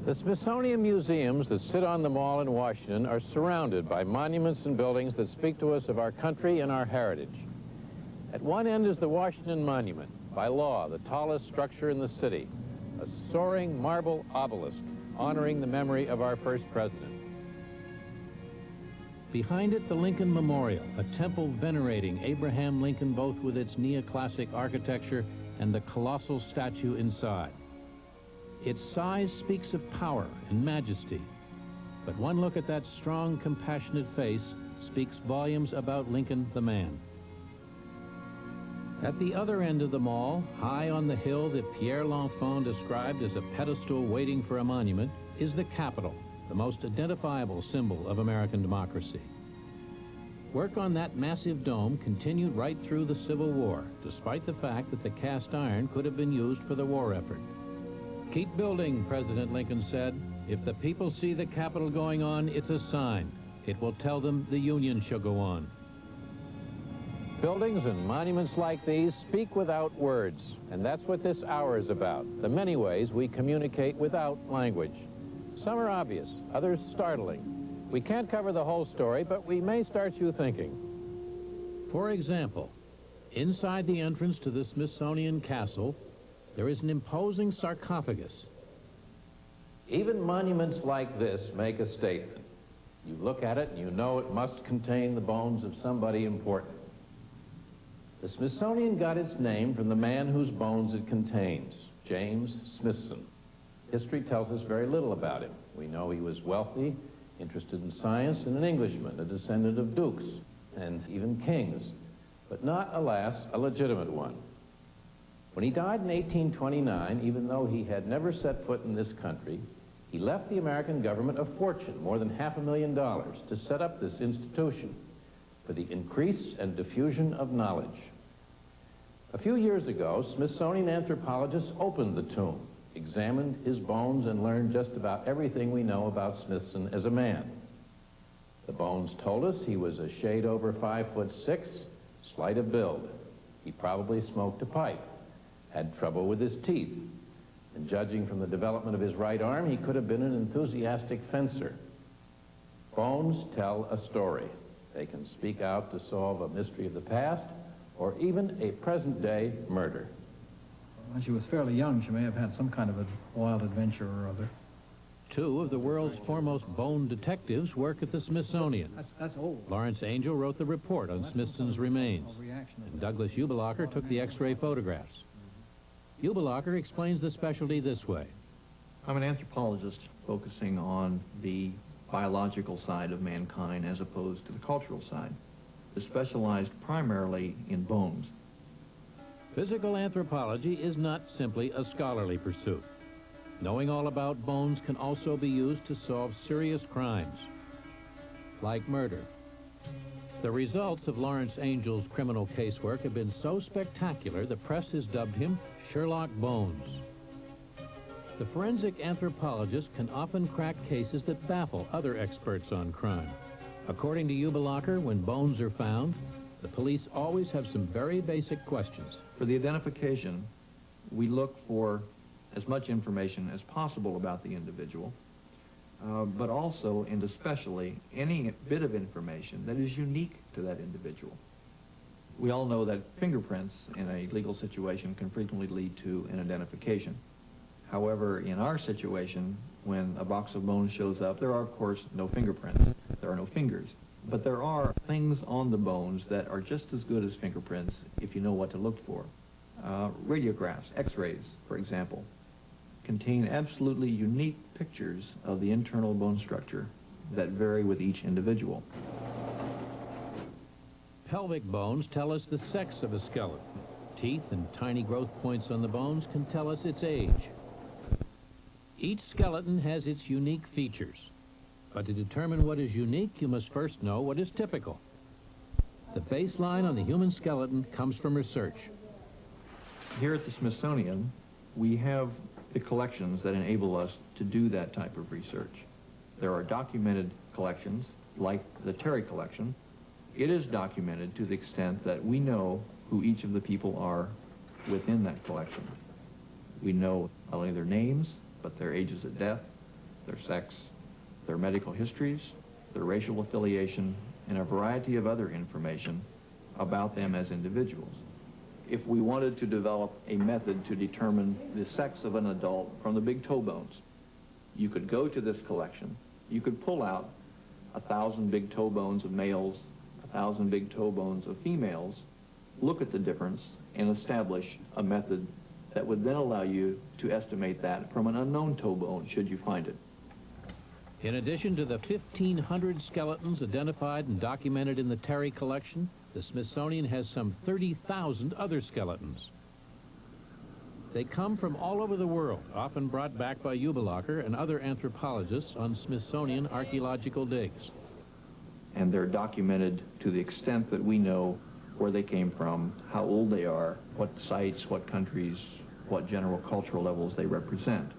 The Smithsonian museums that sit on the Mall in Washington are surrounded by monuments and buildings that speak to us of our country and our heritage. At one end is the Washington Monument, by law the tallest structure in the city, a soaring marble obelisk honoring the memory of our first president. Behind it, the Lincoln Memorial, a temple venerating Abraham Lincoln both with its neoclassic architecture and the colossal statue inside. Its size speaks of power and majesty, but one look at that strong, compassionate face speaks volumes about Lincoln the man. At the other end of the mall, high on the hill that Pierre L'Enfant described as a pedestal waiting for a monument, is the Capitol, the most identifiable symbol of American democracy. Work on that massive dome continued right through the Civil War, despite the fact that the cast iron could have been used for the war effort. "Keep building," President Lincoln said. "If the people see the Capitol going on, it's a sign. It will tell them the Union shall go on." Buildings and monuments like these speak without words, and that's what this hour is about, the many ways we communicate without language. Some are obvious, others startling. We can't cover the whole story, but we may start you thinking. For example, inside the entrance to the Smithsonian Castle, there is an imposing sarcophagus. Even monuments like this make a statement. You look at it and you know it must contain the bones of somebody important. The Smithsonian got its name from the man whose bones it contains, James Smithson. History tells us very little about him. We know he was wealthy, interested in science, and an Englishman, a descendant of dukes and even kings, but not, alas, a legitimate one. When he died in 1829, even though he had never set foot in this country, he left the American government a fortune, more than $500,000, to set up this institution for the increase and diffusion of knowledge. A few years ago, Smithsonian anthropologists opened the tomb, examined his bones, and learned just about everything we know about Smithson as a man. The bones told us he was a shade over 5'6", slight of build. He probably smoked a pipe, had trouble with his teeth, and judging from the development of his right arm, he could have been an enthusiastic fencer. Bones tell a story. They can speak out to solve a mystery of the past, or even a present-day murder. When she was fairly young, she may have had some kind of a wild adventure or other. Two of the world's foremost bone detectives work at the Smithsonian. That's old. Lawrence Angel wrote the report on Smithson's remains, and Douglas Ubelacher took the X-ray photographs. Ubelacher explains the specialty this way. I'm an anthropologist focusing on the biological side of mankind as opposed to the cultural side. They're specialized primarily in bones. Physical anthropology is not simply a scholarly pursuit. Knowing all about bones can also be used to solve serious crimes, like murder. The results of Lawrence Angel's criminal casework have been so spectacular, the press has dubbed him Sherlock Bones. The forensic anthropologist can often crack cases that baffle other experts on crime. According to Ubelacher, when bones are found, the police always have some very basic questions. For the identification, we look for as much information as possible about the individual, but also, and especially, any bit of information that is unique to that individual. We all know that fingerprints in a legal situation can frequently lead to an identification. However, in our situation, when a box of bones shows up, there are, of course, no fingerprints. There are no fingers. But there are things on the bones that are just as good as fingerprints if you know what to look for. Radiographs, X-rays, for example, contain absolutely unique pictures of the internal bone structure that vary with each individual. Pelvic bones tell us the sex of a skeleton. Teeth and tiny growth points on the bones can tell us its age. Each skeleton has its unique features. But to determine what is unique, you must first know what is typical. The baseline on the human skeleton comes from research. Here at the Smithsonian, we have the collections that enable us to do that type of research. There are documented collections, like the Terry collection. It is documented to the extent that we know who each of the people are within that collection. We know not only their names, but their ages of death, their sex, their medical histories, their racial affiliation, and a variety of other information about them as individuals. If we wanted to develop a method to determine the sex of an adult from the big toe bones, you could go to this collection, you could pull out 1,000 big toe bones of males, 1,000 big toe bones of females, look at the difference, and establish a method that would then allow you to estimate that from an unknown toe bone, should you find it. In addition to the 1,500 skeletons identified and documented in the Terry collection, the Smithsonian has some 30,000 other skeletons. They come from all over the world, often brought back by Ubelacher and other anthropologists on Smithsonian archaeological digs. And they're documented to the extent that we know where they came from, how old they are, what sites, what countries, what general cultural levels they represent.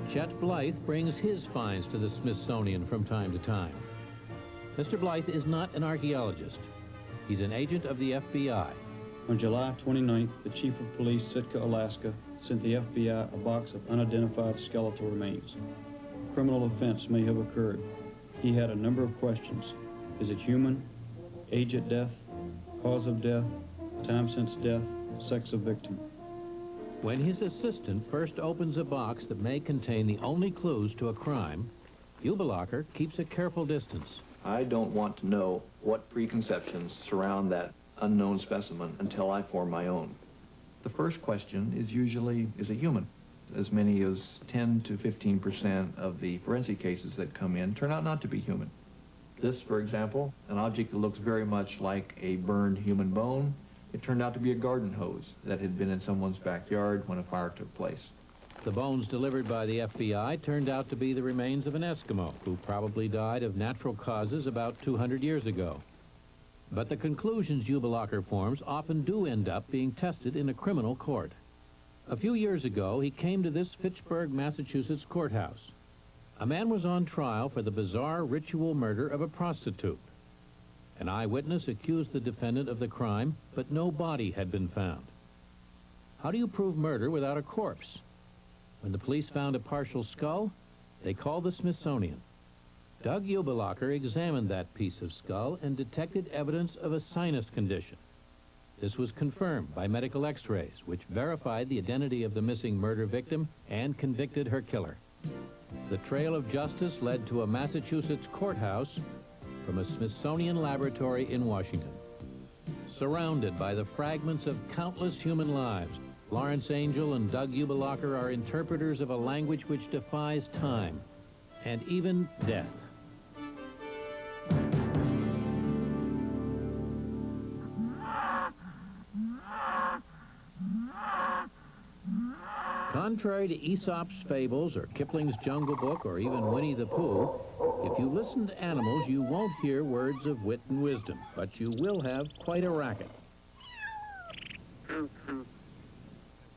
Chet Blythe brings his finds to the Smithsonian from time to time. Mr. Blythe is not an archaeologist. He's an agent of the FBI. On July 29th, the Chief of Police, Sitka, Alaska, sent the FBI a box of unidentified skeletal remains. A criminal offense may have occurred. He had a number of questions. Is it human? Age at death? Cause of death? Time since death? Sex of victim? When his assistant first opens a box that may contain the only clues to a crime, Ubelacher keeps a careful distance. I don't want to know what preconceptions surround that unknown specimen until I form my own. The first question is usually, is it human? As many as 10 to 15% of the forensic cases that come in turn out not to be human. This, for example, an object that looks very much like a burned human bone, it turned out to be a garden hose that had been in someone's backyard when a fire took place. The bones delivered by the FBI turned out to be the remains of an Eskimo who probably died of natural causes about 200 years ago. But the conclusions Ubelacher forms often do end up being tested in a criminal court. A few years ago, he came to this Fitchburg, Massachusetts courthouse. A man was on trial for the bizarre ritual murder of a prostitute. An eyewitness accused the defendant of the crime, but no body had been found. How do you prove murder without a corpse? When the police found a partial skull, they called the Smithsonian. Doug Ubelacher examined that piece of skull and detected evidence of a sinus condition. This was confirmed by medical x-rays, which verified the identity of the missing murder victim and convicted her killer. The trail of justice led to a Massachusetts courthouse from a Smithsonian laboratory in Washington. Surrounded by the fragments of countless human lives, Lawrence Angel and Doug Ubelacher are interpreters of a language which defies time and even death. Contrary to Aesop's fables or Kipling's Jungle Book or even Winnie the Pooh, if you listen to animals, you won't hear words of wit and wisdom, but you will have quite a racket.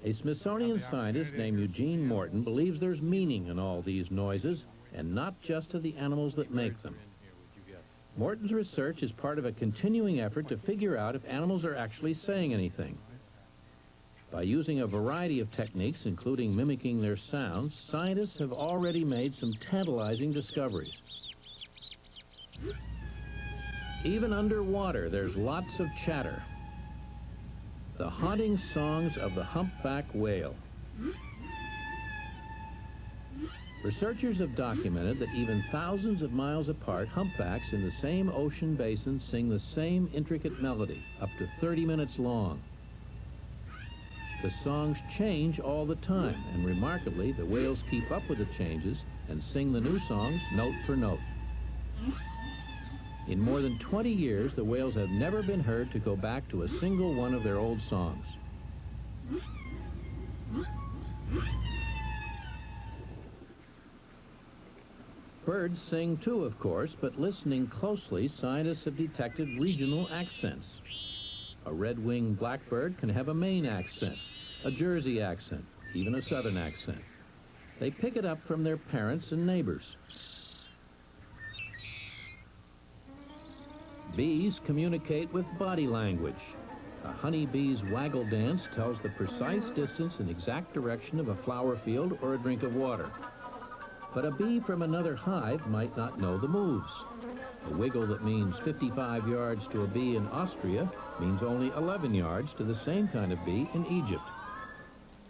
A Smithsonian scientist named Eugene Morton believes there's meaning in all these noises, and not just to the animals that make them. Morton's research is part of a continuing effort to figure out if animals are actually saying anything. By using a variety of techniques, including mimicking their sounds, scientists have already made some tantalizing discoveries. Even underwater, there's lots of chatter. The haunting songs of the humpback whale. Researchers have documented that even thousands of miles apart, humpbacks in the same ocean basin sing the same intricate melody, up to 30 minutes long. The songs change all the time, and remarkably, the whales keep up with the changes and sing the new songs note for note. In more than 20 years, the whales have never been heard to go back to a single one of their old songs. Birds sing too, of course, but listening closely, scientists have detected regional accents. A red-winged blackbird can have a Maine accent, a Jersey accent, even a Southern accent. They pick it up from their parents and neighbors. Bees communicate with body language. A honeybee's waggle dance tells the precise distance and exact direction of a flower field or a drink of water. But a bee from another hive might not know the moves. A wiggle that means 55 yards to a bee in Austria means only 11 yards to the same kind of bee in Egypt.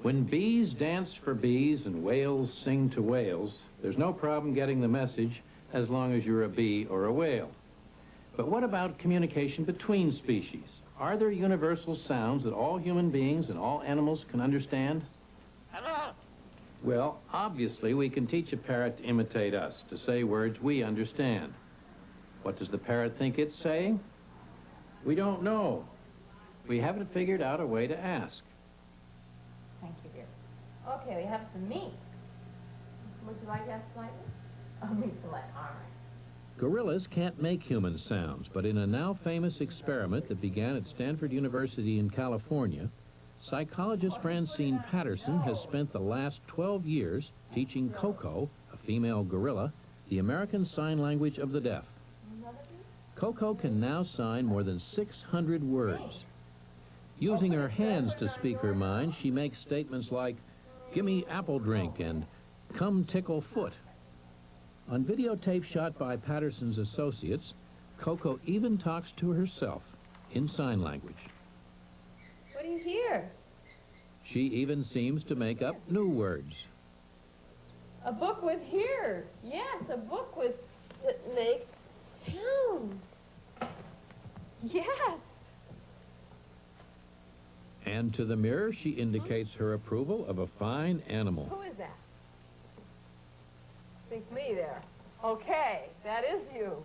When bees dance for bees and whales sing to whales, there's no problem getting the message as long as you're a bee or a whale. But what about communication between species? Are there universal sounds that all human beings and all animals can understand? Hello. Well, obviously we can teach a parrot to imitate us, to say words we understand. What does the parrot think it's saying? We don't know. We haven't figured out a way to ask. Thank you, dear. Okay, we have some meat. Would you like that slightly? Oh, meat fillet, all right. Gorillas can't make human sounds, but in a now famous experiment that began at Stanford University in California, psychologist Francine Patterson has spent the last 12 years teaching Coco, a female gorilla, the American Sign Language of the deaf. Coco can now sign more than 600 words. Using her hands to speak her mind, she makes statements like, "Gimme apple drink," and "Come tickle foot." On videotape shot by Patterson's associates, Coco even talks to herself in sign language. What do you hear? She even seems to make up new words. A book with here. Yes, a book with that makes sounds. Yes. And to the mirror, she indicates her approval of a fine animal. Who is that? Think me there. Okay, that is you.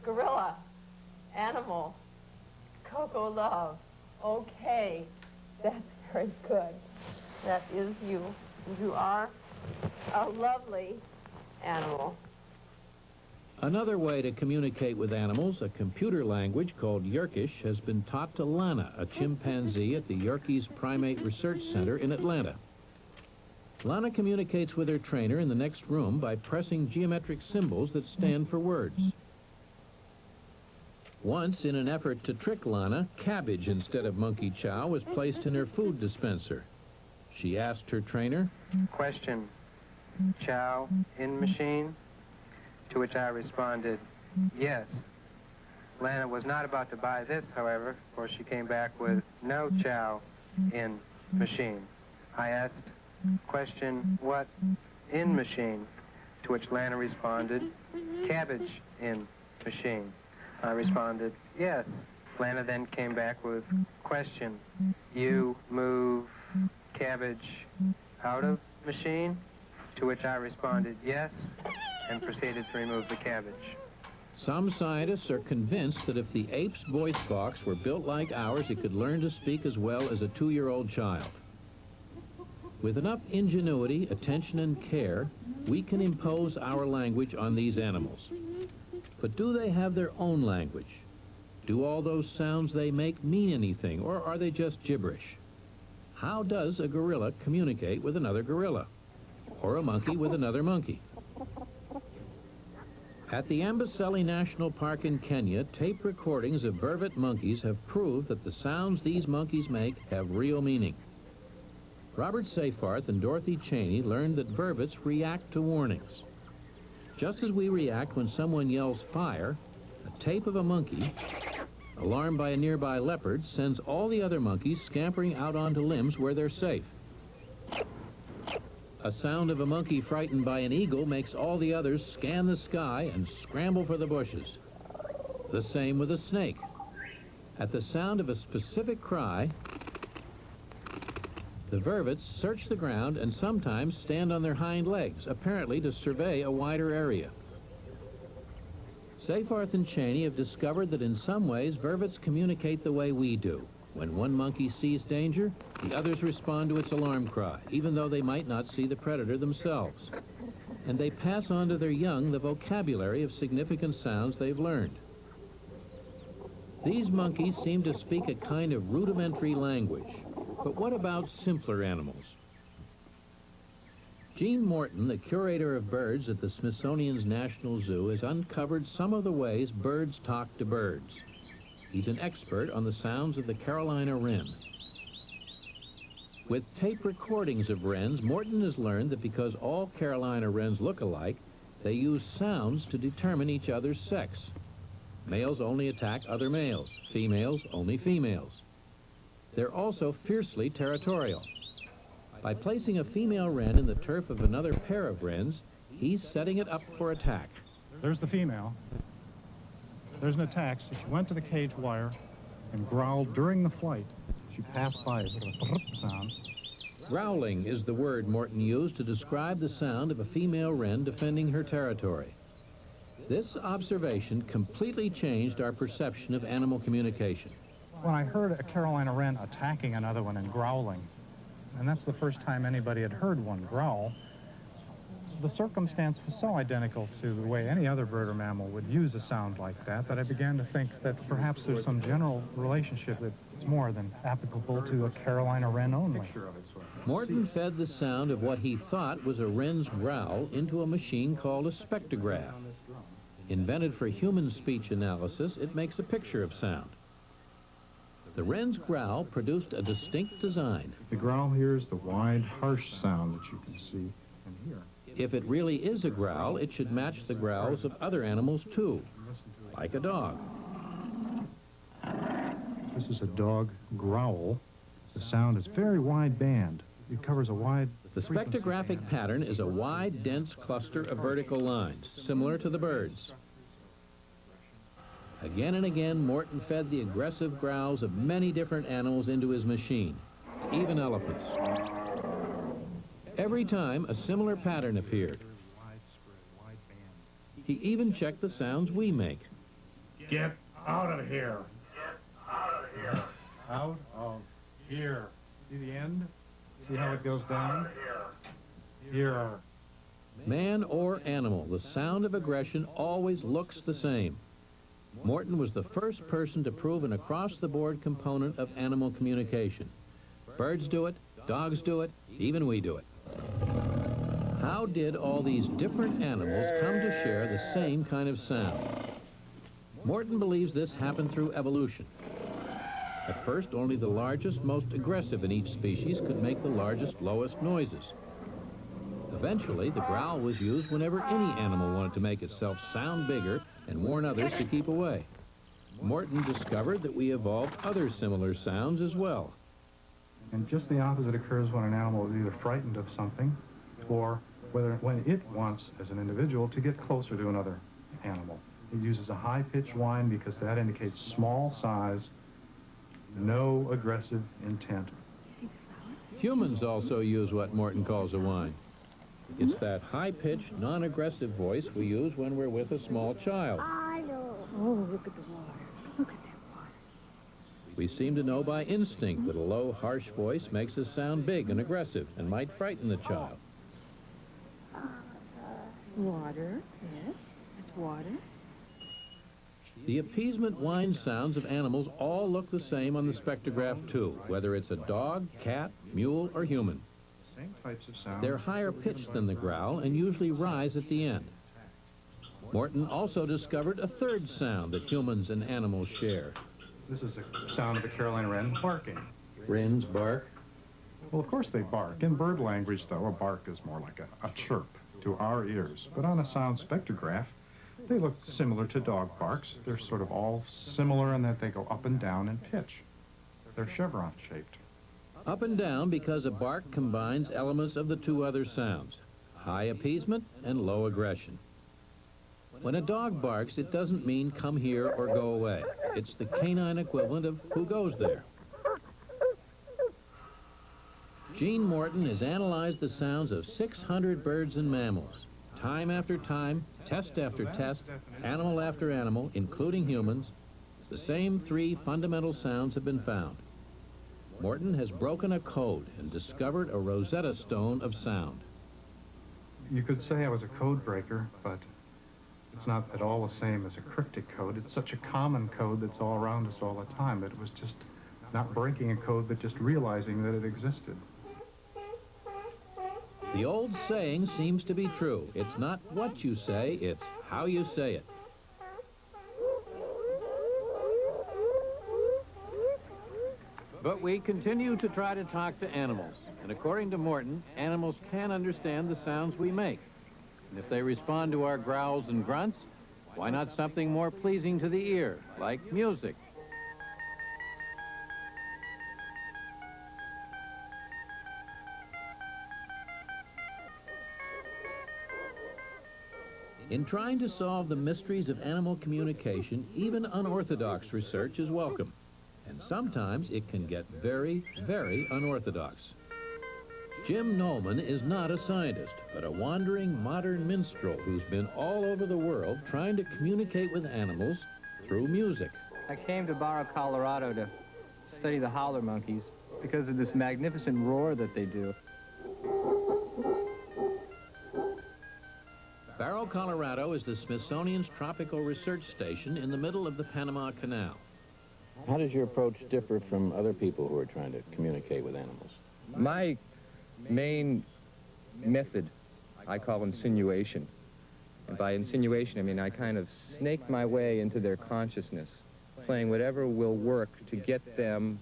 Gorilla. Animal. Coco love. Okay, that's very good. That is you. You are a lovely animal. Another way to communicate with animals, a computer language called Yerkish, has been taught to Lana, a chimpanzee at the Yerkes Primate Research Center in Atlanta. Lana communicates with her trainer in the next room by pressing geometric symbols that stand for words. Once, in an effort to trick Lana, cabbage instead of monkey chow was placed in her food dispenser. She asked her trainer, Question, chow in machine? To which I responded, yes. Lana was not about to buy this, however, for she came back with no chow in machine. I asked, question, what in machine? To which Lana responded, cabbage in machine. I responded, yes. Lana then came back with, question, you move cabbage out of machine? To which I responded, yes, and proceeded to remove the cabbage. some scientists are convinced that if the ape's voice box were built like ours, it could learn to speak as well as a 2-year-old child. With enough ingenuity, attention, and care, we can impose our language on these animals. But do they have their own language? Do all those sounds they make mean anything, or are they just gibberish? How does a gorilla communicate with another gorilla? Or a monkey with another monkey? At the Amboseli National Park in Kenya, tape recordings of vervet monkeys have proved that the sounds these monkeys make have real meaning. Robert Seyfarth and Dorothy Cheney learned that vervets react to warnings. Just as we react when someone yells fire, a tape of a monkey, alarmed by a nearby leopard, sends all the other monkeys scampering out onto limbs where they're safe. A sound of a monkey frightened by an eagle makes all the others scan the sky and scramble for the bushes. The same with a snake. At the sound of a specific cry, the vervets search the ground and sometimes stand on their hind legs, apparently to survey a wider area. Seyfarth and Cheney have discovered that in some ways vervets communicate the way we do. When one monkey sees danger, the others respond to its alarm cry, even though they might not see the predator themselves. And they pass on to their young the vocabulary of significant sounds they've learned. These monkeys seem to speak a kind of rudimentary language. But what about simpler animals? Gene Morton, the curator of birds at the Smithsonian's National Zoo, has uncovered some of the ways birds talk to birds. He's an expert on the sounds of the Carolina wren. With tape recordings of wrens, Morton has learned that because all Carolina wrens look alike, they use sounds to determine each other's sex. Males only attack other males, females only females. They're also fiercely territorial. By placing a female wren in the turf of another pair of wrens, he's setting it up for attack. There's the female. There's an attack, so she went to the cage wire and growled during the flight. She passed by with a brrrp sound. Growling is the word Morton used to describe the sound of a female wren defending her territory. This observation completely changed our perception of animal communication. When I heard a Carolina wren attacking another one and growling, and that's the first time anybody had heard one growl, the circumstance was so identical to the way any other bird or mammal would use a sound like that I began to think that perhaps there's some general relationship that's more than applicable to a Carolina wren only. Morton fed the sound of what he thought was a wren's growl into a machine called a spectrograph. Invented for human speech analysis, it makes a picture of sound. The wren's growl produced a distinct design. The growl here is the wide, harsh sound that you can see and hear. If it really is a growl, it should match the growls of other animals too, like a dog. This is a dog growl. The sound is very wide band. It covers a wide... The spectrographic pattern is a wide, dense cluster of vertical lines, similar to the birds. Again and again, Morton fed the aggressive growls of many different animals into his machine, even elephants. Every time, a similar pattern appeared. He even checked the sounds we make. Get out of here. Get out of here. Out of here. See the end? See how it goes down? Here. Man or animal, the sound of aggression always looks the same. Morton was the first person to prove an across-the-board component of animal communication. Birds do it, dogs do it, even we do it. How did all these different animals come to share the same kind of sound? Morton believes this happened through evolution. At first, only the largest, most aggressive in each species could make the largest, lowest noises. Eventually, the growl was used whenever any animal wanted to make itself sound bigger and warn others to keep away. Morton discovered that we evolved other similar sounds as well. And just the opposite occurs when an animal is either frightened of something or when it wants, as an individual, to get closer to another animal. It uses a high-pitched whine because that indicates small size, no aggressive intent. Humans also use what Morton calls a whine. It's that high-pitched, non-aggressive voice we use when we're with a small child. Oh, look at the water. Look at that water. We seem to know by instinct that a low, harsh voice makes us sound big and aggressive and might frighten the child. Water, yes, it's water. The appeasement whine sounds of animals all look the same on the spectrograph too, whether it's a dog, cat, mule, or human. Same types of sounds. They're higher pitched than the growl and usually rise at the end. Morton also discovered a third sound that humans and animals share. This is the sound of the Carolina wren barking. Wrens bark. Well, of course they bark. In bird language, though, a bark is more like a chirp to our ears. But on a sound spectrograph, they look similar to dog barks. They're sort of all similar in that they go up and down in pitch. They're chevron-shaped. Up and down because a bark combines elements of the two other sounds, high appeasement and low aggression. When a dog barks, it doesn't mean come here or go away. It's the canine equivalent of who goes there. Gene Morton has analyzed the sounds of 600 birds and mammals. Time after time, test after test, animal after animal, including humans, the same three fundamental sounds have been found. Morton has broken a code and discovered a Rosetta Stone of sound. You could say I was a code breaker, but it's not at all the same as a cryptic code. It's such a common code that's all around us all the time that it was just not breaking a code, but just realizing that it existed. The old saying seems to be true. It's not what you say, it's how you say it. But we continue to try to talk to animals. And according to Morton, animals can understand the sounds we make. And if they respond to our growls and grunts, why not something more pleasing to the ear, like music? In trying to solve the mysteries of animal communication, even unorthodox research is welcome. And sometimes it can get very, very unorthodox. Jim Nolman is not a scientist, but a wandering modern minstrel who's been all over the world trying to communicate with animals through music. I came to Barrow, Colorado to study the howler monkeys because of this magnificent roar that they do. Barrow, Colorado is the Smithsonian's tropical research station in the middle of the Panama Canal. How does your approach differ from other people who are trying to communicate with animals? My main method I call insinuation. And by insinuation, I mean I kind of snake my way into their consciousness, playing whatever will work to get them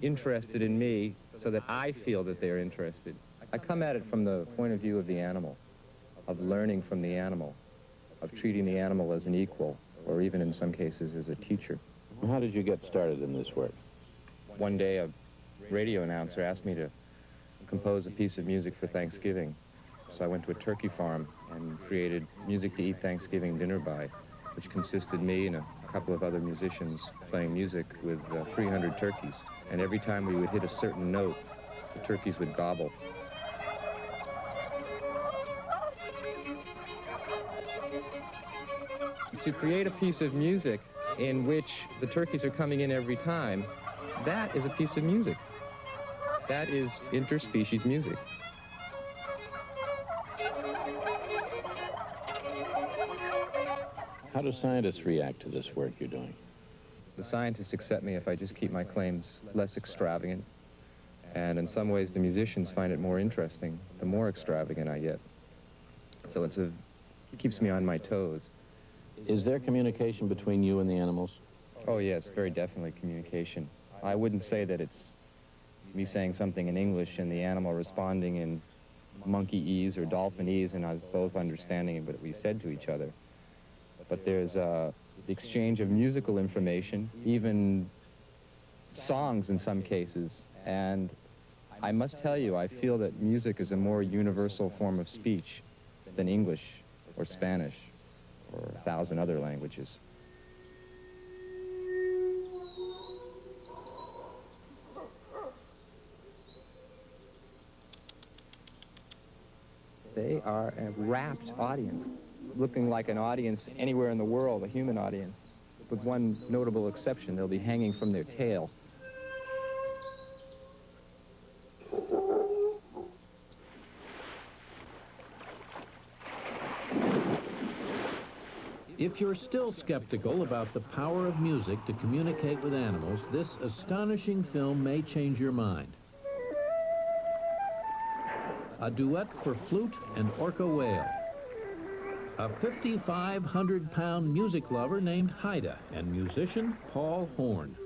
interested in me so that I feel that they're interested. I come at it from the point of view of the animal, of learning from the animal, of treating the animal as an equal, or even in some cases as a teacher. How did you get started in this work? One day a radio announcer asked me to compose a piece of music for Thanksgiving. So I went to a turkey farm and created music to eat Thanksgiving dinner by, which consisted me and a couple of other musicians playing music with 300 turkeys. And every time we would hit a certain note, the turkeys would gobble. To create a piece of music in which the turkeys are coming in every time, that is a piece of music. That is interspecies music. How do scientists react to this work you're doing? The scientists accept me if I just keep my claims less extravagant. And in some ways, the musicians find it more interesting the more extravagant I get. So it keeps me on my toes. Is there communication between you and the animals? Oh, yes, very definitely communication. I wouldn't say that it's me saying something in English and the animal responding in monkeyese or dolphinese and us both understanding what we said to each other. But there's the exchange of musical information, even songs in some cases. And I must tell you, I feel that music is a more universal form of speech than English or Spanish or 1,000 other languages. They are a rapt audience, looking like an audience anywhere in the world, a human audience, with one notable exception. They'll be hanging from their tail. If you're still skeptical about the power of music to communicate with animals, this astonishing film may change your mind. A duet for flute and orca whale. A 5,500-pound music lover named Haida and musician Paul Horn.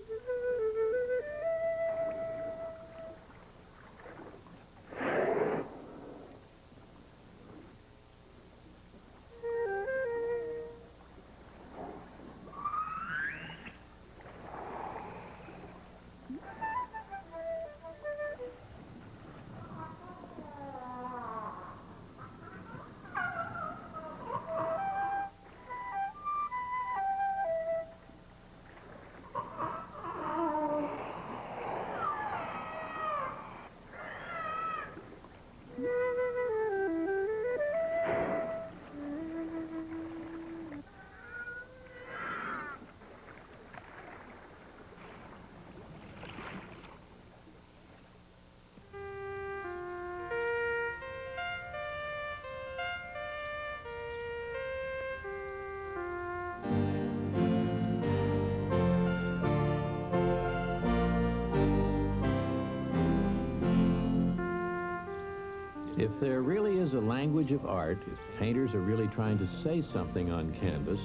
If there really is a language of art, if painters are really trying to say something on canvas,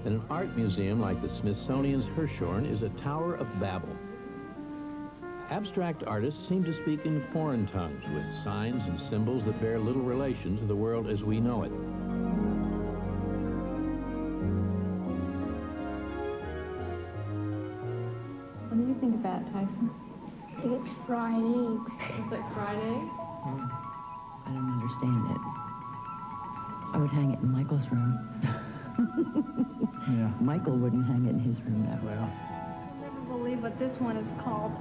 then an art museum like the Smithsonian's Hirshhorn is a Tower of Babel. Abstract artists seem to speak in foreign tongues with signs and symbols that bear little relation to the world as we know it. What do you think about it, Tyson? I think it's fried eggs. It's like fried eggs? I don't understand it. I would hang it in Michael's room. Yeah. Michael wouldn't hang it in his room that way. I'll never believe what this one is called.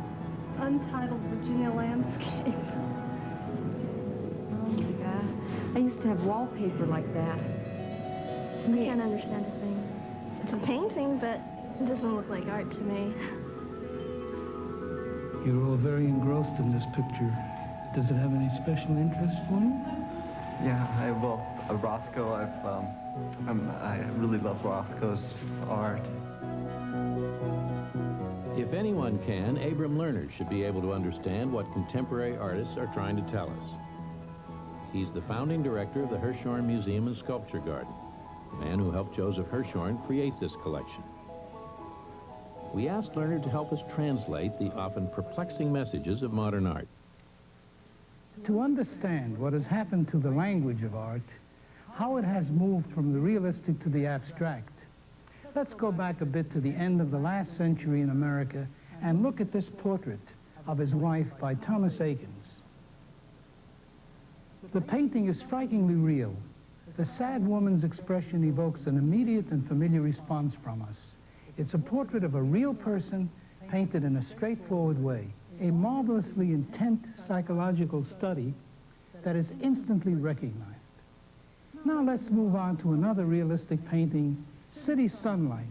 Untitled Virginia Landscape. Oh my God. I used to have wallpaper like that. I can't understand a thing. It's a painting, but it doesn't look like art to me. You're all very engrossed in this picture. Does it have any special interest for you? Yeah, Rothko, I really love Rothko's art. If anyone can, Abram Lerner should be able to understand what contemporary artists are trying to tell us. He's the founding director of the Hirshhorn Museum and Sculpture Garden, the man who helped Joseph Hirshhorn create this collection. We asked Lerner to help us translate the often perplexing messages of modern art. To understand what has happened to the language of art, how it has moved from the realistic to the abstract, let's go back a bit to the end of the last century in America and look at this portrait of his wife by Thomas Akins. The painting is strikingly real. The sad woman's expression evokes an immediate and familiar response from us. It's a portrait of a real person painted in a straightforward way, a marvelously intent psychological study that is instantly recognized. Now let's move on to another realistic painting, City Sunlight,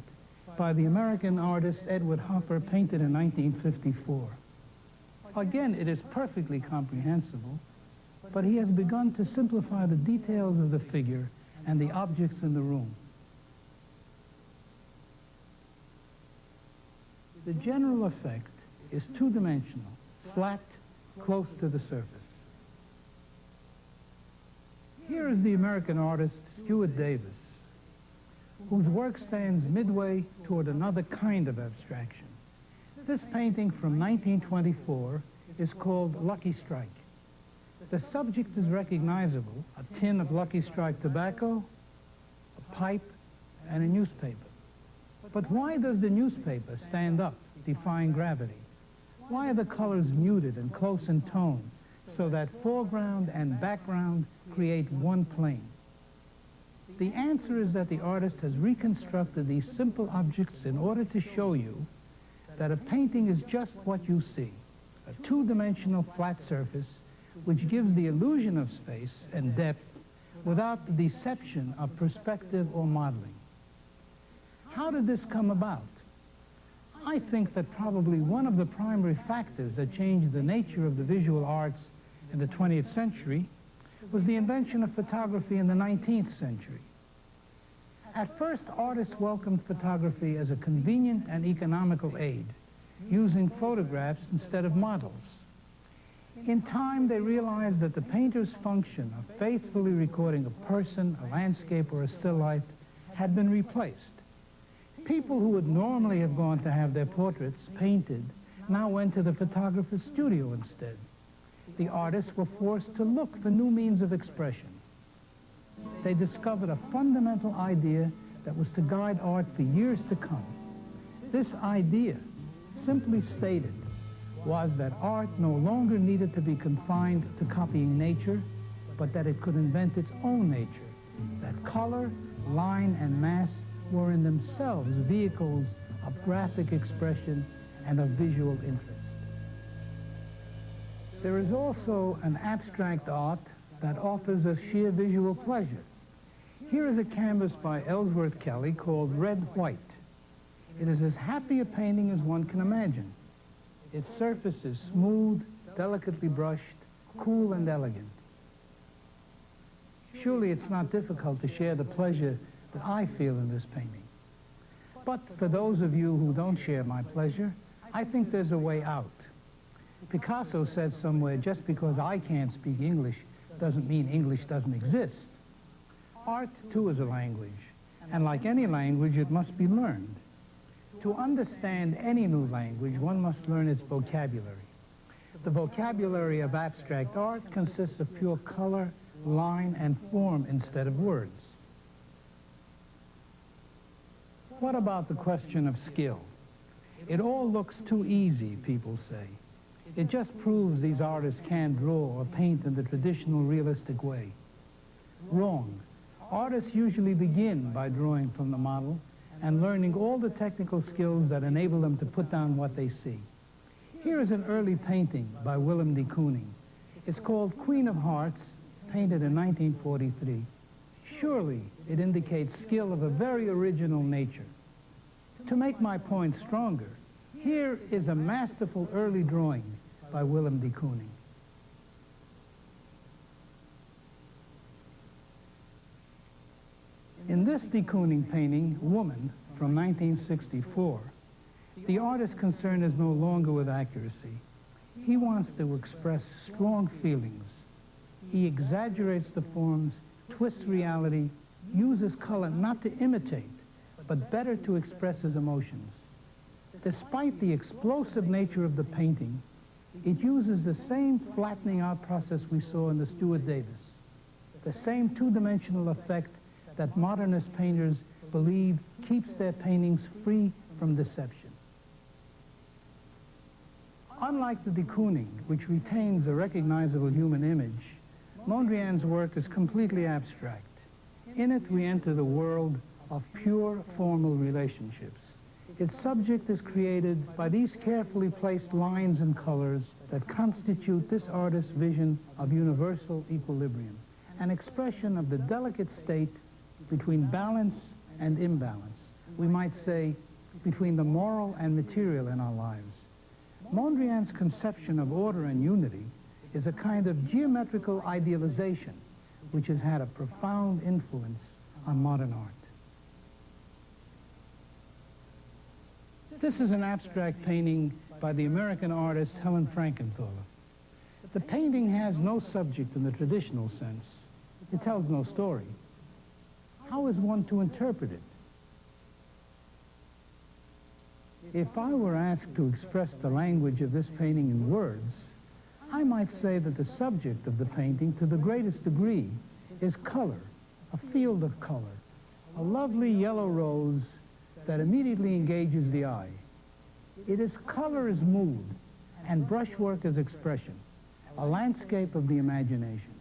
by the American artist Edward Hopper, painted in 1954. Again, it is perfectly comprehensible, but he has begun to simplify the details of the figure and the objects in the room. The general effect is two-dimensional, flat, close to the surface. Here is the American artist Stuart Davis, whose work stands midway toward another kind of abstraction. This painting from 1924 is called Lucky Strike. The subject is recognizable: a tin of Lucky Strike tobacco, a pipe, and a newspaper. But why does the newspaper stand up, defying gravity? Why are the colors muted and close in tone, so that foreground and background create one plane? The answer is that the artist has reconstructed these simple objects in order to show you that a painting is just what you see, a two-dimensional flat surface which gives the illusion of space and depth without the deception of perspective or modeling. How did this come about? I think that probably one of the primary factors that changed the nature of the visual arts in the 20th century was the invention of photography in the 19th century. At first, artists welcomed photography as a convenient and economical aid, using photographs instead of models. In time, they realized that the painter's function of faithfully recording a person, a landscape, or a still life had been replaced. People who would normally have gone to have their portraits painted now went to the photographer's studio instead. The artists were forced to look for new means of expression. They discovered a fundamental idea that was to guide art for years to come. This idea, simply stated, was that art no longer needed to be confined to copying nature, but that it could invent its own nature, that color, line, and mass were in themselves vehicles of graphic expression and of visual interest. There is also an abstract art that offers us sheer visual pleasure. Here is a canvas by Ellsworth Kelly called Red White. It is as happy a painting as one can imagine. Its surface is smooth, delicately brushed, cool and elegant. Surely it's not difficult to share the pleasure that I feel in this painting. But for those of you who don't share my pleasure, I think there's a way out. Picasso said somewhere, just because I can't speak English doesn't mean English doesn't exist. Art, too, is a language, and like any language, it must be learned. To understand any new language, one must learn its vocabulary. The vocabulary of abstract art consists of pure color, line, and form instead of words. What about the question of skill? It all looks too easy, people say. It just proves these artists can't draw or paint in the traditional realistic way. Wrong. Artists usually begin by drawing from the model and learning all the technical skills that enable them to put down what they see. Here is an early painting by Willem de Kooning. It's called Queen of Hearts, painted in 1943. Surely it indicates skill of a very original nature. To make my point stronger, here is a masterful early drawing by Willem de Kooning. In this de Kooning painting, Woman, from 1964, the artist's concern is no longer with accuracy. He wants to express strong feelings. He exaggerates the forms, twists reality, uses color not to imitate, but better to express his emotions. Despite the explosive nature of the painting, it uses the same flattening out process we saw in the Stuart Davis, the same two-dimensional effect that modernist painters believe keeps their paintings free from deception. Unlike the de Kooning, which retains a recognizable human image, Mondrian's work is completely abstract. In it, we enter the world of pure formal relationships. Its subject is created by these carefully placed lines and colors that constitute this artist's vision of universal equilibrium, an expression of the delicate state between balance and imbalance. We might say, between the moral and material in our lives. Mondrian's conception of order and unity is a kind of geometrical idealization which has had a profound influence on modern art. This is an abstract painting by the American artist Helen Frankenthaler. The painting has no subject in the traditional sense. It tells no story. How is one to interpret it? If I were asked to express the language of this painting in words, I might say that the subject of the painting, to the greatest degree, is color, a field of color, a lovely yellow rose that immediately engages the eye. It is color as mood and brushwork as expression, a landscape of the imagination.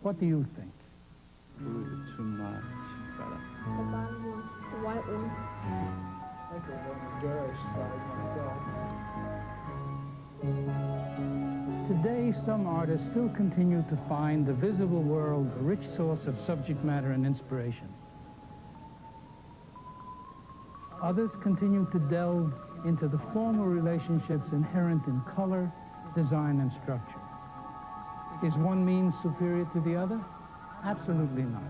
What do you think? Too much. The bottom one, the white one. I think on the garish side myself. Today, some artists still continue to find the visible world a rich source of subject matter and inspiration. Others continue to delve into the formal relationships inherent in color, design, and structure. Is one means superior to the other? Absolutely not.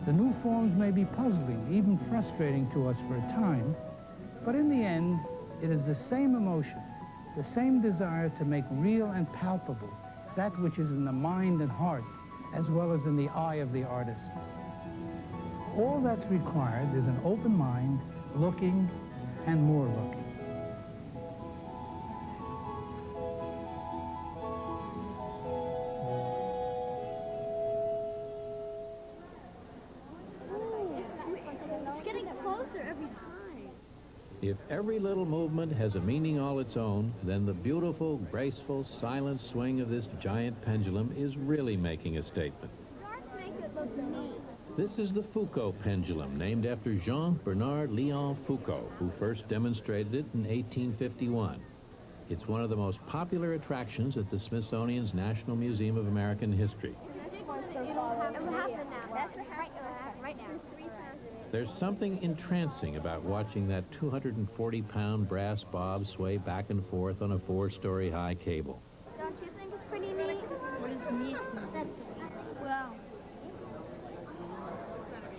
The new forms may be puzzling, even frustrating to us for a time, but in the end, it is the same emotion, the same desire to make real and palpable that which is in the mind and heart, as well as in the eye of the artist. All that's required is an open mind, looking and more looking. If every little movement has a meaning all its own, then the beautiful, graceful, silent swing of this giant pendulum is really making a statement. This is the Foucault pendulum, named after Jean-Bernard Léon Foucault, who first demonstrated it in 1851. It's one of the most popular attractions at the Smithsonian's National Museum of American History. There's something entrancing about watching that 240-pound brass bob sway back and forth on a 4-story high cable. Don't you think it's pretty neat? What is neat? Well,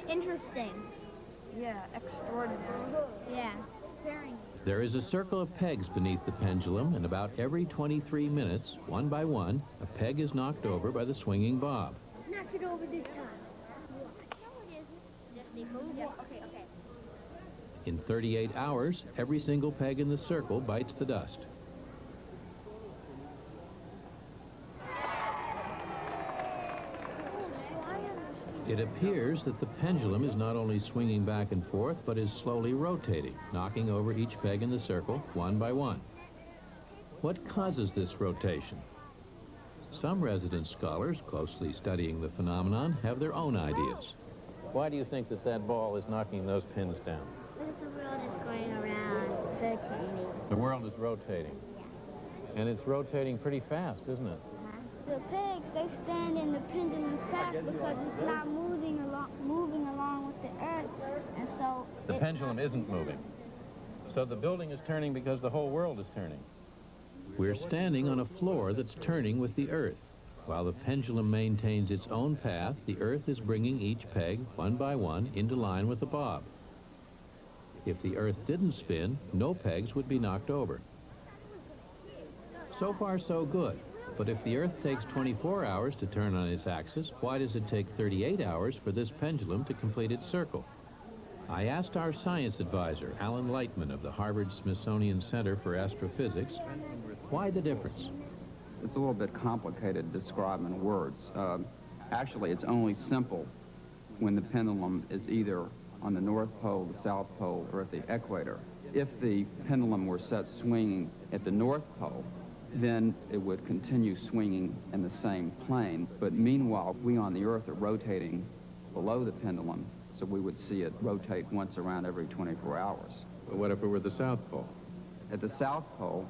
interesting. Yeah, extraordinary. Yeah, very neat. There is a circle of pegs beneath the pendulum, and about every 23 minutes, one by one, a peg is knocked over by the swinging bob. Knock it over this time. Okay. In 38 hours, every single peg in the circle bites the dust. It appears that the pendulum is not only swinging back and forth, but is slowly rotating, knocking over each peg in the circle, one by one. What causes this rotation? Some resident scholars, closely studying the phenomenon, have their own ideas. Why do you think that that ball is knocking those pins down? Because the world is going around. It's rotating. The world is rotating. Yeah. And it's rotating pretty fast, isn't it? The pegs, they stand in the pendulum's path because it's not moving along with the earth, and so... The pendulum isn't moving. So the building is turning because the whole world is turning. We're standing on a floor that's turning with the earth. While the pendulum maintains its own path, the earth is bringing each peg, one by one, into line with the bob. If the earth didn't spin, no pegs would be knocked over. So far, so good. But if the Earth takes 24 hours to turn on its axis, why does it take 38 hours for this pendulum to complete its circle? I asked our science advisor, Alan Lightman of the Harvard Smithsonian Center for Astrophysics, why the difference? It's a little bit complicated to describe in words. Actually, it's only simple when the pendulum is either on the North Pole, the South Pole, or at the equator. If the pendulum were set swinging at the North Pole, then it would continue swinging in the same plane. But meanwhile, we on the Earth are rotating below the pendulum, so we would see it rotate once around every 24 hours. But what if it were the South Pole? At the South Pole,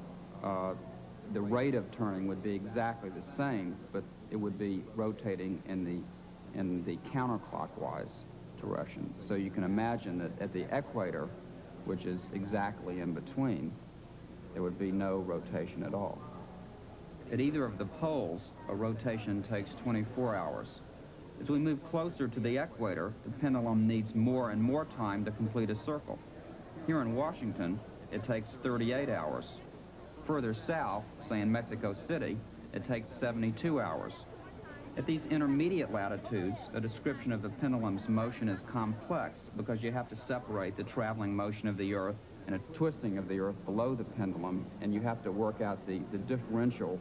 the rate of turning would be exactly the same, but it would be rotating in the counterclockwise direction. So you can imagine that at the equator, which is exactly in between, there would be no rotation at all. At either of the poles, a rotation takes 24 hours. As we move closer to the equator, the pendulum needs more and more time to complete a circle. Here in Washington, it takes 38 hours. Further south, say in Mexico City, it takes 72 hours. At these intermediate latitudes, a description of the pendulum's motion is complex because you have to separate the traveling motion of the Earth and a twisting of the Earth below the pendulum, and you have to work out the differential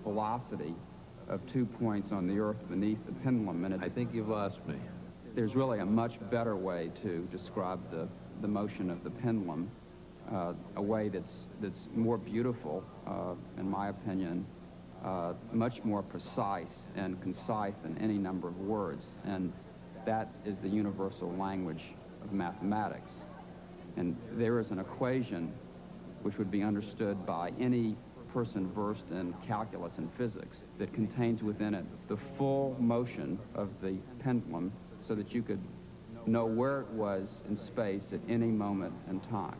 velocity of 2 points on the Earth beneath the pendulum. And I think you've lost me. There's really a much better way to describe the motion of the pendulum, a way that's more beautiful, in my opinion, much more precise and concise than any number of words, and that is the universal language of mathematics. And there is an equation which would be understood by any person versed in calculus and physics that contains within it the full motion of the pendulum so that you could know where it was in space at any moment in time.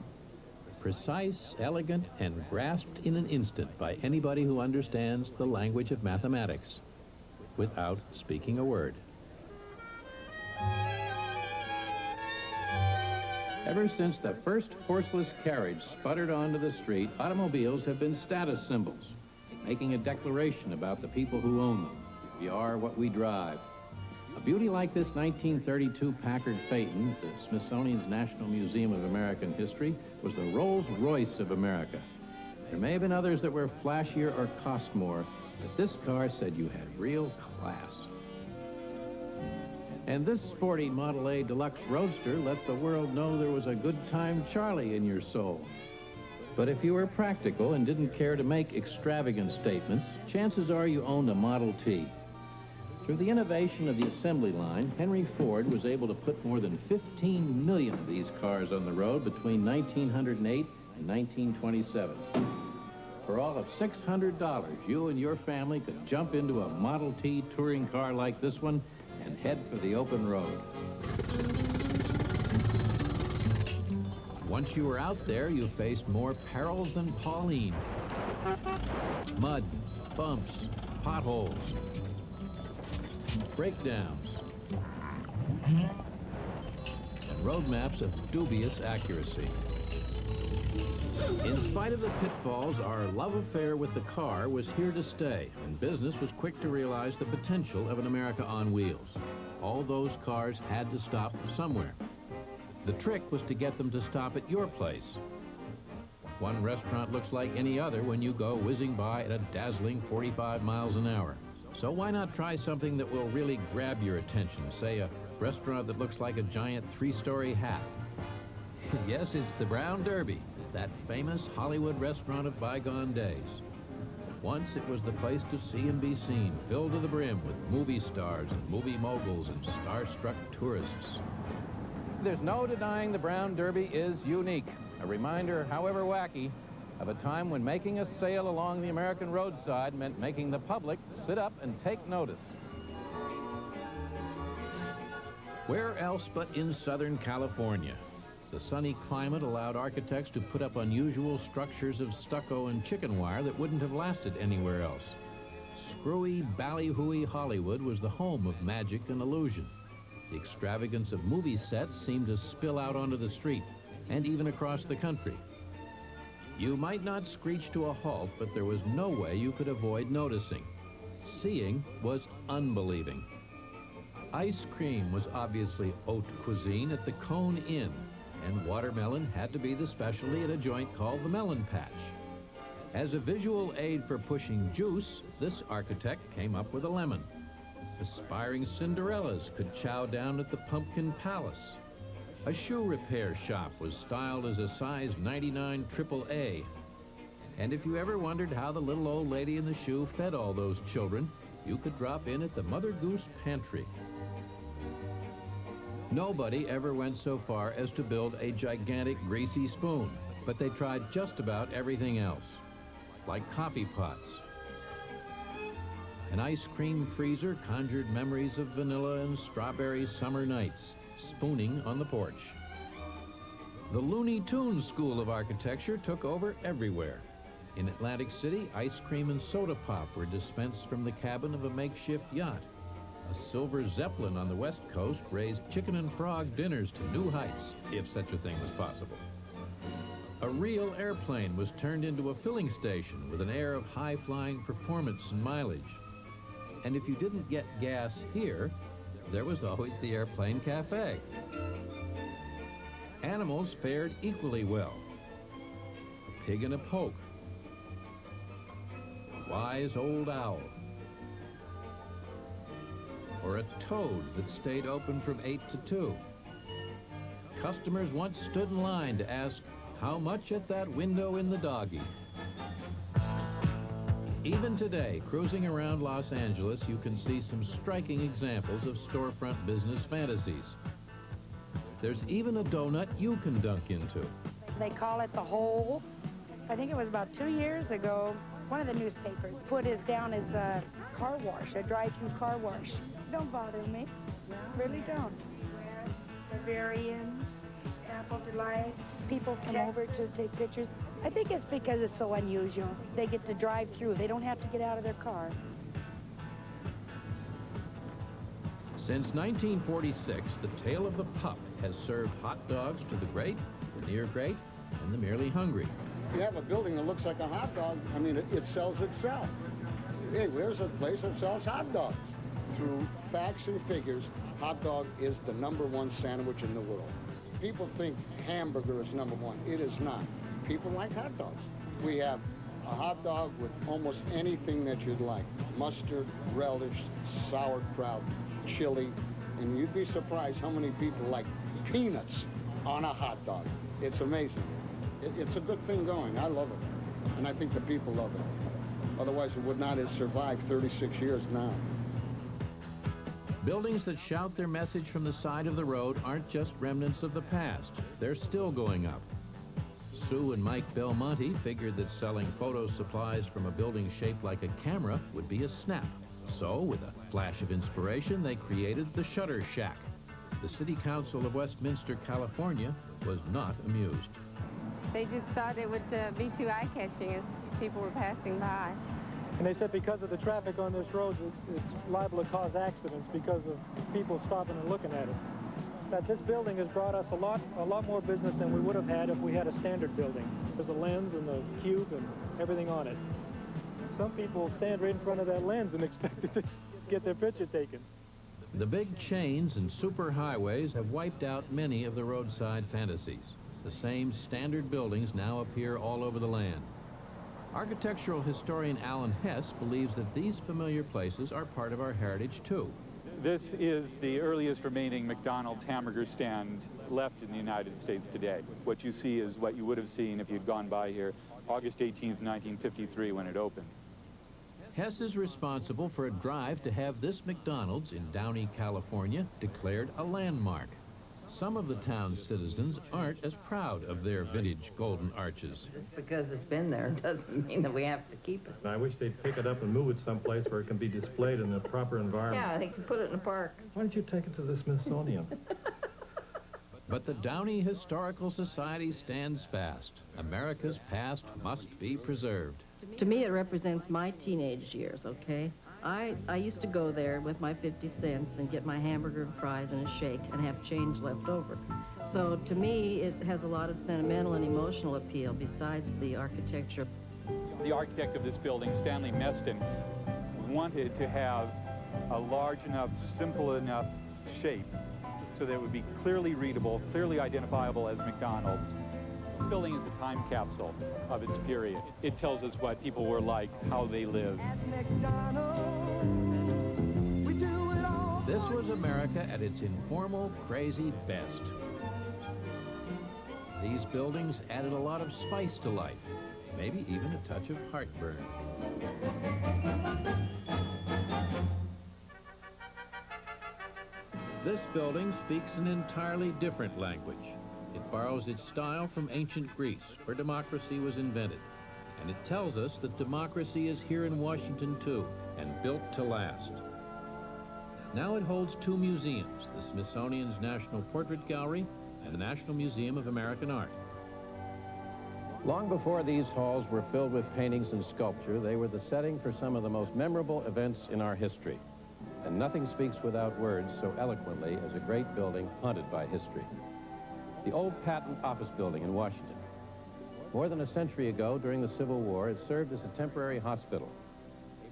Precise, elegant, and grasped in an instant by anybody who understands the language of mathematics without speaking a word. Ever since the first horseless carriage sputtered onto the street, automobiles have been status symbols, making a declaration about the people who own them. We are what we drive. A beauty like this 1932 Packard Phaeton, the Smithsonian's National Museum of American History, was the Rolls-Royce of America. There may have been others that were flashier or cost more, but this car said you had real class. And this sporty Model A Deluxe Roadster let the world know there was a good time Charlie in your soul. But if you were practical and didn't care to make extravagant statements, chances are you owned a Model T. Through the innovation of the assembly line, Henry Ford was able to put more than 15 million of these cars on the road between 1908 and 1927. For all of $600, you and your family could jump into a Model T touring car like this one and head for the open road. Once you were out there, you faced more perils than Pauline. Mud, bumps, potholes, breakdowns, and road maps of dubious accuracy. In spite of the pitfalls, our love affair with the car was here to stay, and business was quick to realize the potential of an America on wheels. All those cars had to stop somewhere. The trick was to get them to stop at your place. One restaurant looks like any other when you go whizzing by at a dazzling 45 miles an hour. So why not try something that will really grab your attention? Say a restaurant that looks like a giant 3-story hat. Yes, it's the Brown Derby, that famous Hollywood restaurant of bygone days. Once it was the place to see and be seen, filled to the brim with movie stars and movie moguls and starstruck tourists. There's no denying the Brown Derby is unique. A reminder, however wacky, of a time when making a sale along the American roadside meant making the public sit up and take notice. Where else but in Southern California? The sunny climate allowed architects to put up unusual structures of stucco and chicken wire that wouldn't have lasted anywhere else. Screwy, ballyhooey Hollywood was the home of magic and illusion. The extravagance of movie sets seemed to spill out onto the street, and even across the country. You might not screech to a halt, but there was no way you could avoid noticing. Seeing was unbelieving. Ice cream was obviously haute cuisine at the Cone Inn, and watermelon had to be the specialty at a joint called the Melon Patch. As a visual aid for pushing juice, this architect came up with a lemon. Aspiring Cinderellas could chow down at the Pumpkin Palace. A shoe repair shop was styled as a size 99 AAA. And if you ever wondered how the little old lady in the shoe fed all those children, you could drop in at the Mother Goose Pantry. Nobody ever went so far as to build a gigantic greasy spoon, but they tried just about everything else, like coffee pots. An ice cream freezer conjured memories of vanilla and strawberry summer nights, spooning on the porch. The Looney Tunes school of architecture took over everywhere. In Atlantic City, ice cream and soda pop were dispensed from the cabin of a makeshift yacht. A silver Zeppelin on the West Coast raised chicken and frog dinners to new heights, if such a thing was possible. A real airplane was turned into a filling station with an air of high-flying performance and mileage. And if you didn't get gas here, there was always the Airplane Cafe. Animals fared equally well. A pig in a poke. A wise old owl. Or a toad that stayed open from 8 to 2. Customers once stood in line to ask, how much at that window in the doggy? Even today, cruising around Los Angeles, you can see some striking examples of storefront business fantasies. There's even a donut you can dunk into. They call it the Hole. I think it was about 2 years ago, one of the newspapers put us down as a car wash, a drive-through car wash. Don't bother me. Really don't. Bavarians, Apple Delights. People come over to take pictures. I think it's because it's so unusual. They get to drive through. They don't have to get out of their car. Since 1946, the Tale of the Pup has served hot dogs to the great, the near great, and the merely hungry. You have a building that looks like a hot dog, I mean, it sells itself. Hey, there's a place that sells hot dogs. Through facts and figures, hot dog is the #1 sandwich in the world. People think hamburger is #1. It is not. People like hot dogs. We have a hot dog with almost anything that you'd like. Mustard, relish, sauerkraut, chili, and you'd be surprised how many people like peanuts on a hot dog. It's amazing. It's a good thing going. I love it. And I think the people love it. Otherwise, it would not have survived 36 years now. Buildings that shout their message from the side of the road aren't just remnants of the past. They're still going up. Sue and Mike Belmonte figured that selling photo supplies from a building shaped like a camera would be a snap. So, with a flash of inspiration, they created the Shutter Shack. The City Council of Westminster, California, was not amused. They just thought it would be too eye-catching as people were passing by. And they said because of the traffic on this road, it's liable to cause accidents because of people stopping and looking at it. That this building has brought us a lot more business than we would have had if we had a standard building. There's the lens and the cube and everything on it. Some people stand right in front of that lens and expect to get their picture taken. The big chains and superhighways have wiped out many of the roadside fantasies. The same standard buildings now appear all over the land. Architectural historian Alan Hess believes that these familiar places are part of our heritage, too. This is the earliest remaining McDonald's hamburger stand left in the United States today. What you see is what you would have seen if you'd gone by here August 18th, 1953, when it opened. Hess is responsible for a drive to have this McDonald's in Downey, California, declared a landmark. Some of the town's citizens aren't as proud of their vintage golden arches. Just because it's been there doesn't mean that we have to keep it. I wish they'd pick it up and move it someplace where it can be displayed in the proper environment. Yeah, they can put it in the park. Why don't you take it to the Smithsonian? But the Downey Historical Society stands fast. America's past must be preserved. To me, it represents my teenage years, okay? I used to go there with my 50 cents and get my hamburger and fries and a shake and have change left over. So to me, it has a lot of sentimental and emotional appeal besides the architecture. The architect of this building, Stanley Meston, wanted to have a large enough, simple enough shape so that it would be clearly readable, clearly identifiable as McDonald's. This building is a time capsule of its period. It tells us what people were like, how they lived. This was America at its informal, crazy best. These buildings added a lot of spice to life, maybe even a touch of heartburn. This building speaks an entirely different language. It borrows its style from ancient Greece, where democracy was invented. And it tells us that democracy is here in Washington, too, and built to last. Now it holds two museums, the Smithsonian's National Portrait Gallery and the National Museum of American Art. Long before these halls were filled with paintings and sculpture, they were the setting for some of the most memorable events in our history. And nothing speaks without words so eloquently as a great building haunted by history. The old Patent Office Building in Washington. More than a century ago, during the Civil War, it served as a temporary hospital.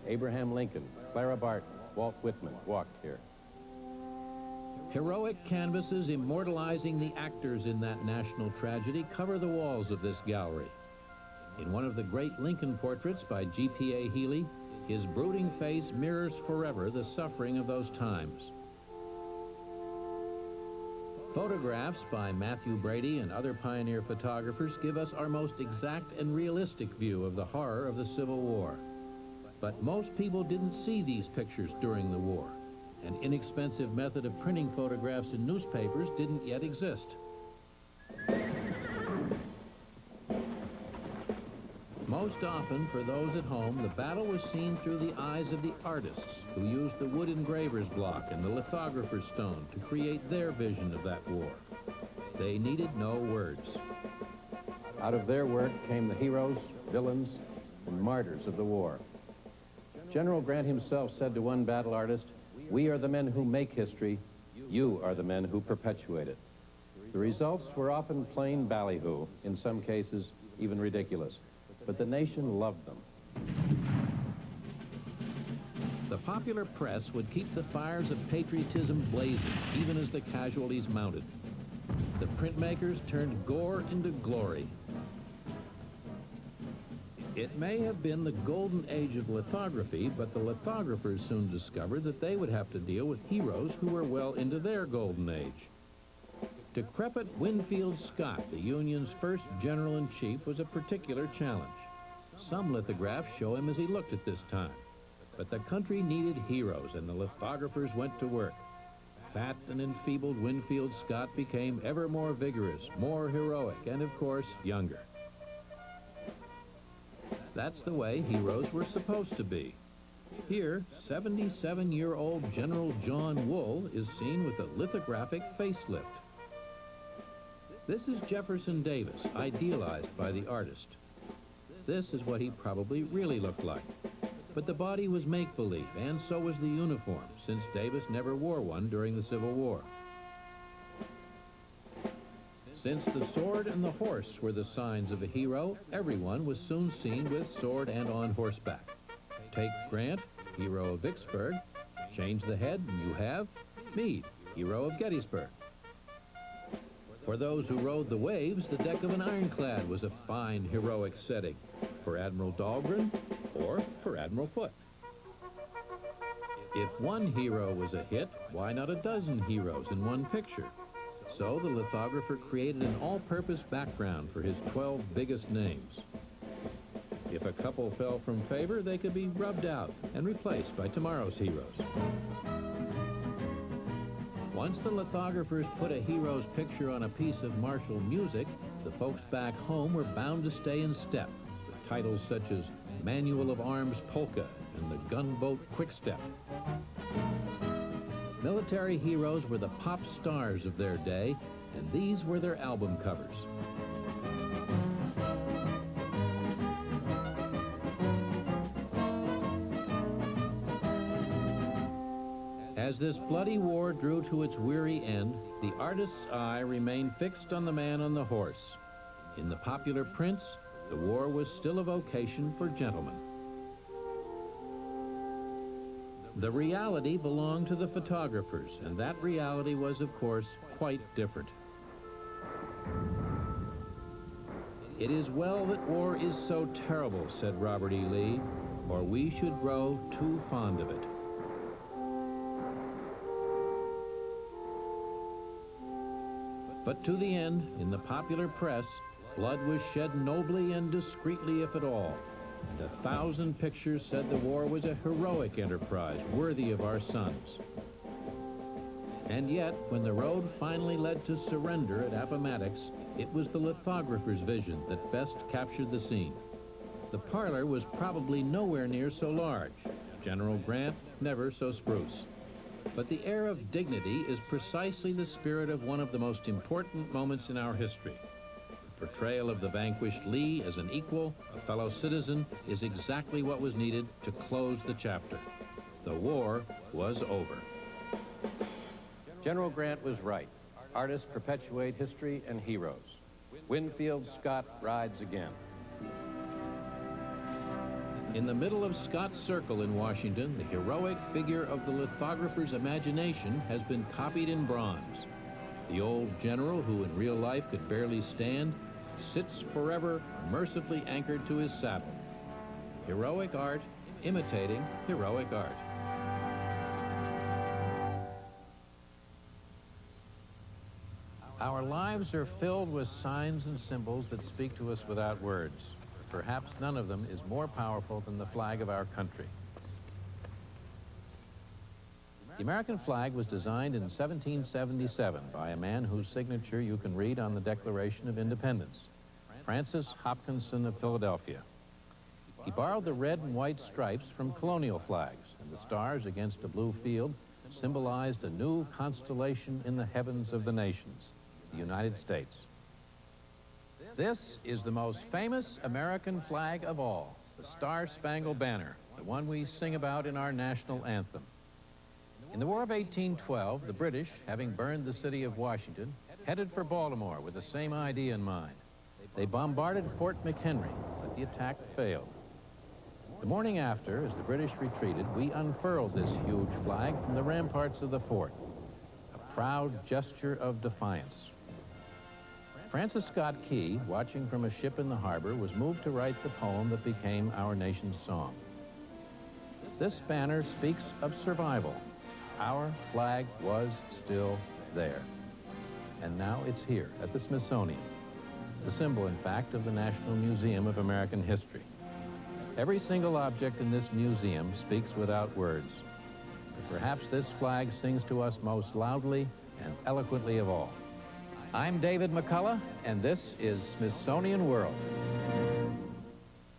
Abraham Lincoln, Clara Barton, Walt Whitman walked here. Heroic canvases immortalizing the actors in that national tragedy cover the walls of this gallery. In one of the great Lincoln portraits by G.P.A. Healy, his brooding face mirrors forever the suffering of those times. Photographs by Matthew Brady and other pioneer photographers give us our most exact and realistic view of the horror of the Civil War. But most people didn't see these pictures during the war. An inexpensive method of printing photographs in newspapers didn't yet exist. Most often, for those at home, the battle was seen through the eyes of the artists who used the wood engraver's block and the lithographer's stone to create their vision of that war. They needed no words. Out of their work came the heroes, villains, and martyrs of the war. General Grant himself said to one battle artist, "We are the men who make history. You are the men who perpetuate it." The results were often plain ballyhoo, in some cases even ridiculous. But the nation loved them. The popular press would keep the fires of patriotism blazing, even as the casualties mounted. The printmakers turned gore into glory. It may have been the golden age of lithography, but the lithographers soon discovered that they would have to deal with heroes who were well into their golden age. Decrepit Winfield Scott, the Union's first general-in-chief, was a particular challenge. Some lithographs show him as he looked at this time. But the country needed heroes, and the lithographers went to work. Fat and enfeebled Winfield Scott became ever more vigorous, more heroic, and of course, younger. That's the way heroes were supposed to be. Here, 77-year-old General John Wool is seen with a lithographic facelift. This is Jefferson Davis, idealized by the artist. This is what he probably really looked like. But the body was make-believe, and so was the uniform, since Davis never wore one during the Civil War. Since the sword and the horse were the signs of a hero, everyone was soon seen with sword and on horseback. Take Grant, hero of Vicksburg. Change the head, and you have Meade, hero of Gettysburg. For those who rode the waves, the deck of an ironclad was a fine, heroic setting. for Admiral Dahlgren or for Admiral Foote. If one hero was a hit, why not a dozen heroes in one picture? So the lithographer created an all-purpose background for his 12 biggest names. If a couple fell from favor, they could be rubbed out and replaced by tomorrow's heroes. Once the lithographers put a hero's picture on a piece of martial music, the folks back home were bound to stay in step, with titles such as Manual of Arms Polka and the Gunboat Quickstep. Military heroes were the pop stars of their day, and these were their album covers. As this bloody war drew to its weary end, the artist's eye remained fixed on the man on the horse. In the popular prints, the war was still a vocation for gentlemen. The reality belonged to the photographers, and that reality was, of course, quite different. "It is well that war is so terrible," said Robert E. Lee, "or we should grow too fond of it." But to the end, in the popular press, blood was shed nobly and discreetly, if at all. And 1,000 pictures said the war was a heroic enterprise worthy of our sons. And yet, when the road finally led to surrender at Appomattox, it was the lithographer's vision that best captured the scene. The parlor was probably nowhere near so large. General Grant never so spruce. But the air of dignity is precisely the spirit of one of the most important moments in our history. The portrayal of the vanquished Lee as an equal, a fellow citizen, is exactly what was needed to close the chapter. The war was over. General Grant was right. Artists perpetuate history and heroes. Winfield Scott rides again. In the middle of Scott's Circle in Washington, the heroic figure of the lithographer's imagination has been copied in bronze. The old general, who in real life could barely stand, sits forever mercifully anchored to his saddle. Heroic art imitating heroic art. Our lives are filled with signs and symbols that speak to us without words. Perhaps none of them is more powerful than the flag of our country. The American flag was designed in 1777 by a man whose signature you can read on the Declaration of Independence, Francis Hopkinson of Philadelphia. He borrowed the red and white stripes from colonial flags, and the stars against a blue field symbolized a new constellation in the heavens of the nations, the United States. This is the most famous American flag of all, the Star-Spangled Banner, the one we sing about in our national anthem. In the War of 1812, the British, having burned the city of Washington, headed for Baltimore with the same idea in mind. They bombarded Fort McHenry, but the attack failed. The morning after, as the British retreated, we unfurled this huge flag from the ramparts of the fort, a proud gesture of defiance. Francis Scott Key, watching from a ship in the harbor, was moved to write the poem that became our nation's song. This banner speaks of survival. Our flag was still there. And now it's here at the Smithsonian, the symbol, in fact, of the National Museum of American History. Every single object in this museum speaks without words. But perhaps this flag sings to us most loudly and eloquently of all. I'm David McCullough, and this is Smithsonian World.